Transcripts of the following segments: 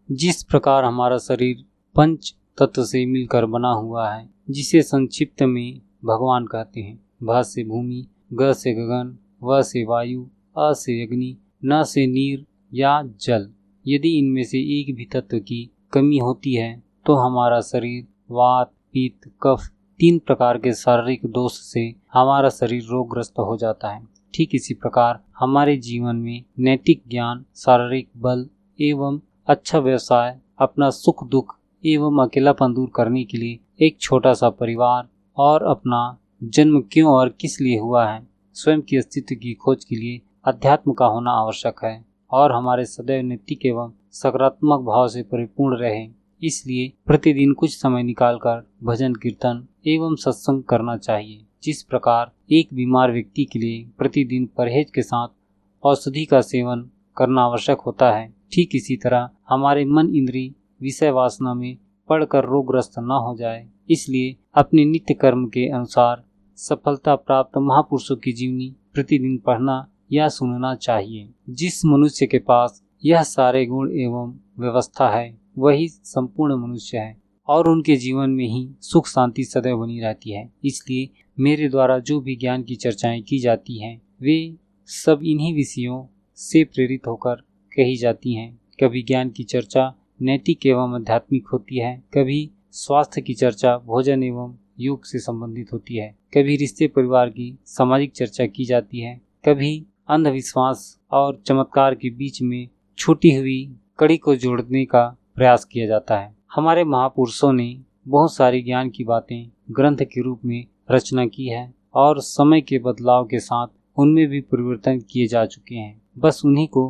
जिस प्रकार हमारा शरीर पंच तत्व से मिलकर बना हुआ है, जिसे संक्षिप्त में भगवान कहते हैं। भ से भूमि, ग से गगन, व से वायु, अ से अग्नि, न से नीर या जल। यदि इनमें से एक भी तत्व की कमी होती है तो हमारा शरीर वात, पित्त, कफ 3 प्रकार के शारीरिक दोष से हमारा शरीर रोगग्रस्त हो जाता है। ठीक इसी प्रकार हमारे जीवन में नैतिक ज्ञान, शारीरिक बल एवं अच्छा व्यवसाय, अपना सुख दुख एवं अकेलापन दूर करने के लिए एक छोटा सा परिवार और अपना जन्म क्यों और किस लिए हुआ है, स्वयं की अस्तित्व की खोज के लिए अध्यात्म का होना आवश्यक है और हमारे सदैव नैतिक एवं सकारात्मक भाव से परिपूर्ण रहे। इसलिए प्रतिदिन कुछ समय निकालकर भजन कीर्तन एवं सत्संग करना चाहिए। जिस प्रकार एक बीमार व्यक्ति के लिए प्रतिदिन परहेज के साथ औषधि का सेवन करना आवश्यक होता है, ठीक इसी तरह हमारे मन इंद्रिय विषय वासना में पड़कर रोगग्रस्त न हो जाए, इसलिए अपने नित्य कर्म के अनुसार सफलता प्राप्त महापुरुषों की जीवनी प्रतिदिन पढ़ना या सुनना चाहिए। जिस मनुष्य के पास यह सारे गुण एवं व्यवस्था है वही संपूर्ण मनुष्य है और उनके जीवन में ही सुख शांति सदैव बनी रहती है। इसलिए मेरे द्वारा जो भी ज्ञान की चर्चाएं की जाती हैं वे सब इन्हीं विषयों से प्रेरित होकर कही जाती हैं। कभी ज्ञान की चर्चा नैतिक एवं आध्यात्मिक होती है, कभी स्वास्थ्य की चर्चा भोजन एवं योग से संबंधित होती है, कभी रिश्ते परिवार की सामाजिक चर्चा की जाती है, कभी अंधविश्वास और चमत्कार के बीच में छूटी हुई कड़ी को जोड़ने का प्रयास किया जाता है। हमारे महापुरुषों ने बहुत सारी ज्ञान की बातें ग्रंथ के रूप में रचना की है और समय के बदलाव के साथ उनमें भी परिवर्तन किए जा चुके हैं। बस उन्हीं को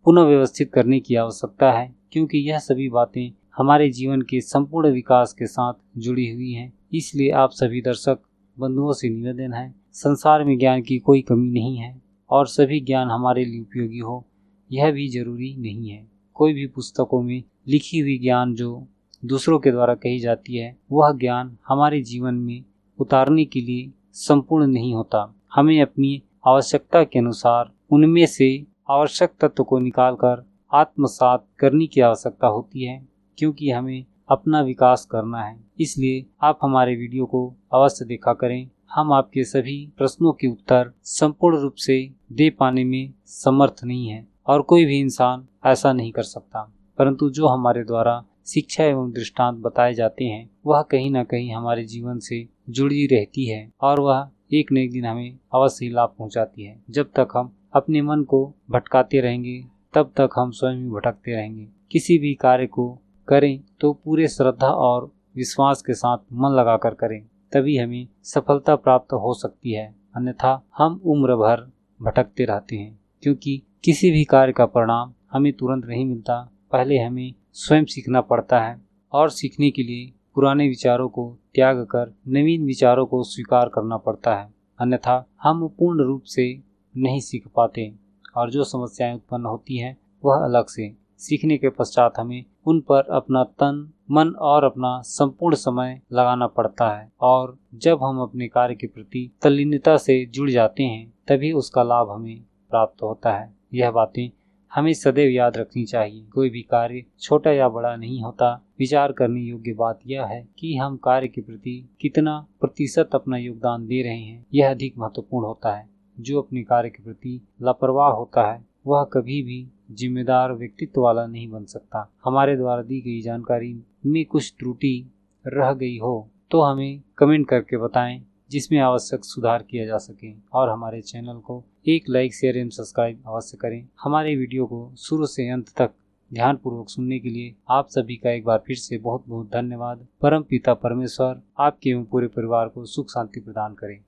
पुनः व्यवस्थित करने की आवश्यकता है, क्योंकि यह सभी बातें हमारे जीवन के संपूर्ण विकास के साथ जुड़ी हुई हैं। इसलिए आप सभी दर्शक बंधुओं से निवेदन है, संसार में ज्ञान की कोई कमी नहीं है और सभी ज्ञान हमारे लिए उपयोगी हो यह भी जरूरी नहीं है। कोई भी पुस्तकों में लिखी हुई ज्ञान जो दूसरों के द्वारा कही जाती है वह ज्ञान हमारे जीवन में उतारने के लिए संपूर्ण नहीं होता। हमें अपनी आवश्यकता के अनुसार उनमें से आवश्यक तत्व को निकालकर आत्मसात करने की आवश्यकता होती है, क्योंकि हमें अपना विकास करना है। इसलिए आप हमारे वीडियो को अवश्य देखा करें। हम आपके सभी प्रश्नों के उत्तर संपूर्ण रूप से दे पाने में समर्थ नहीं है और कोई भी इंसान ऐसा नहीं कर सकता, परंतु जो हमारे द्वारा शिक्षा एवं दृष्टांत बताए जाते हैं वह कहीं न कहीं हमारे जीवन से जुड़ी रहती है और वह एक न एक दिन हमें अवश्य ही लाभ पहुंचाती है। जब तक हम अपने मन को भटकाते रहेंगे तब तक हम स्वयं ही भटकते रहेंगे। किसी भी कार्य को करें तो पूरे श्रद्धा और विश्वास के साथ मन लगाकर करें, तभी हमें सफलता प्राप्त हो सकती है। अन्यथा हम उम्र भर भटकते रहते हैं, क्योंकि किसी भी कार्य का परिणाम हमें तुरंत नहीं मिलता। पहले हमें स्वयं सीखना पड़ता है और सीखने के लिए पुराने विचारों को त्याग कर नवीन विचारों को स्वीकार करना पड़ता है, अन्यथा हम पूर्ण रूप से नहीं सीख पाते और जो समस्याएं उत्पन्न होती हैं वह अलग से। सीखने के पश्चात हमें उन पर अपना तन मन और अपना संपूर्ण समय लगाना पड़ता है और जब हम अपने कार्य के प्रति तल्लीनता से जुड़ जाते हैं तभी उसका लाभ हमें प्राप्त होता है। यह बातें हमें सदैव याद रखनी चाहिए। कोई भी कार्य छोटा या बड़ा नहीं होता। विचार करने योग्य बात यह है कि हम कार्य के प्रति कितना प्रतिशत अपना योगदान दे रहे हैं, यह अधिक महत्वपूर्ण होता है। जो अपने कार्य के प्रति लापरवाह होता है वह कभी भी जिम्मेदार व्यक्तित्व वाला नहीं बन सकता। हमारे द्वारा दी गई जानकारी में कुछ त्रुटि रह गई हो तो हमें कमेंट करके बताएं, जिसमें आवश्यक सुधार किया जा सके और हमारे चैनल को एक लाइक शेयर एवं सब्सक्राइब अवश्य करें। हमारे वीडियो को शुरू से अंत तक ध्यानपूर्वक सुनने के लिए आप सभी का एक बार फिर से बहुत बहुत धन्यवाद। परम पिता परमेश्वर आपके एवं पूरे परिवार को सुख शांति प्रदान करें।